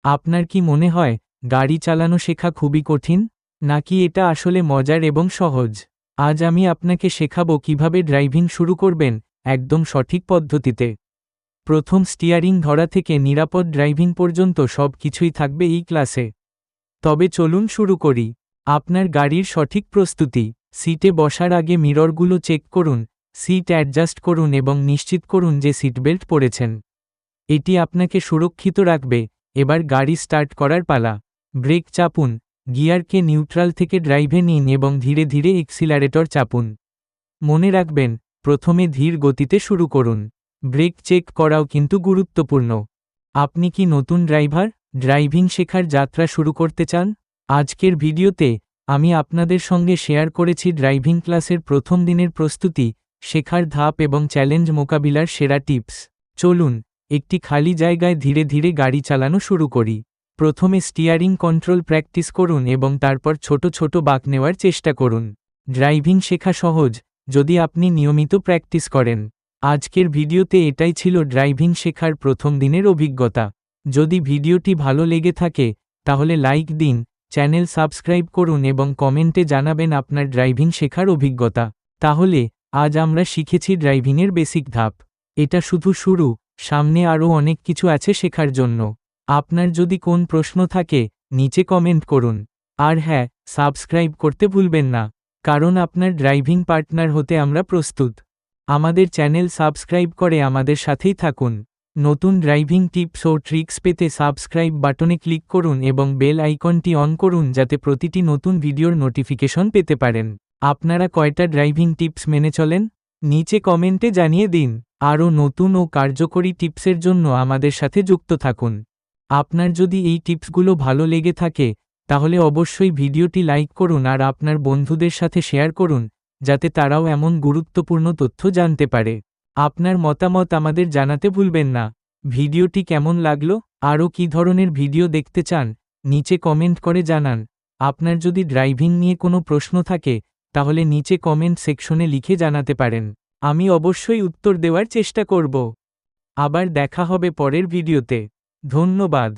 আপনার কি মনে হয় গাড়ি চালানো শেখা খুবই কঠিন, নাকি এটা আসলে মজার এবং সহজ? আজ আমি আপনাকে শেখাবো কিভাবে ড্রাইভিং শুরু করবেন একদম সঠিক পদ্ধতিতে। প্রথম স্টিয়ারিং ধরা থেকে নিরাপদ ড্রাইভিং পর্যন্ত সব কিছুই থাকবে এই ক্লাসে। তবে চলুন শুরু করি। আপনার গাড়ির সঠিক প্রস্তুতি। সিটে বসার আগে মিররগুলো চেক করুন, সিট অ্যাডজাস্ট করুন এবং নিশ্চিত করুন যে সিটবেল্ট পরেছেন। এটি আপনাকে সুরক্ষিত রাখবে। এবার গাড়ি স্টার্ট করার পালা। ব্রেক চাপুন, গিয়ারকে নিউট্রাল থেকে ড্রাইভে নিন এবং ধীরে ধীরে এক্সিলারেটর চাপুন। মনে রাখবেন, প্রথমে ধীর গতিতে শুরু করুন। ব্রেক চেক করাও কিন্তু গুরুত্বপূর্ণ। আপনি কি নতুন ড্রাইভার, ড্রাইভিং শেখার যাত্রা শুরু করতে চান? আজকের ভিডিওতে আমি আপনাদের সঙ্গে শেয়ার করেছি ড্রাইভিং ক্লাসের প্রথম দিনের প্রস্তুতি, শেখার ধাপ এবং চ্যালেঞ্জ মোকাবিলার সেরা টিপস। চলুন একটি খালি জায়গায় ধীরে ধীরে গাড়ি চালানো শুরু করি। প্রথমে স্টিয়ারিং কন্ট্রোল প্র্যাকটিস করুন এবং তারপর ছোট ছোট বাঁক নেওয়ার চেষ্টা করুন। ড্রাইভিং শেখা সহজ যদি আপনি নিয়মিত প্র্যাকটিস করেন। আজকের ভিডিওতে এটাই ছিল ড্রাইভিং শেখার প্রথম দিনের অভিজ্ঞতা। যদি ভিডিওটি ভালো লেগে থাকে তাহলে লাইক দিন, চ্যানেল সাবস্ক্রাইব করুন এবং কমেন্টে জানাবেন আপনার ড্রাইভিং শেখার অভিজ্ঞতা। তাহলে আজ আমরা শিখেছি ড্রাইভিংয়ের বেসিক ধাপ। এটা শুধু শুরু, সামনে আরও অনেক কিছু আছে শেখার জন্য। আপনার যদি কোন প্রশ্ন থাকে নিচে কমেন্ট করুন। আর হ্যাঁ, সাবস্ক্রাইব করতে ভুলবেন না, কারণ আপনার ড্রাইভিং পার্টনার হতে আমরা প্রস্তুত। আমাদের চ্যানেল সাবস্ক্রাইব করে আমাদের সাথেই থাকুন। নতুন ড্রাইভিং টিপস ও ট্রিক্স পেতে সাবস্ক্রাইব বাটনে ক্লিক করুন এবং বেল আইকনটি অন করুন যাতে প্রতিটি নতুন ভিডিওর নোটিফিকেশন পেতে পারেন। আপনারা কয়টা ড্রাইভিং টিপস মেনে চলেন? নিচে কমেন্টে জানিয়ে দিন। আরও নতুন ও কার্যকরী টিপসের জন্য আমাদের সাথে যুক্ত থাকুন। আপনার যদি এই টিপসগুলো ভালো লেগে থাকে তাহলে অবশ্যই ভিডিওটি লাইক করুন আর আপনার বন্ধুদের সাথে শেয়ার করুন, যাতে তারাও এমন গুরুত্বপূর্ণ তথ্য জানতে পারে। আপনার মতামত আমাদের জানাতে ভুলবেন না। ভিডিওটি কেমন লাগলো, আরও কী ধরনের ভিডিও দেখতে চান, নিচে কমেন্ট করে জানান। আপনার যদি ড্রাইভিং নিয়ে কোনো প্রশ্ন থাকে তাহলে নিচে কমেন্ট সেকশনে লিখে জানাতে পারেন। আমি অবশ্যই উত্তর দেওয়ার চেষ্টা করব। আবার দেখা হবে পরের ভিডিওতে। ধন্যবাদ।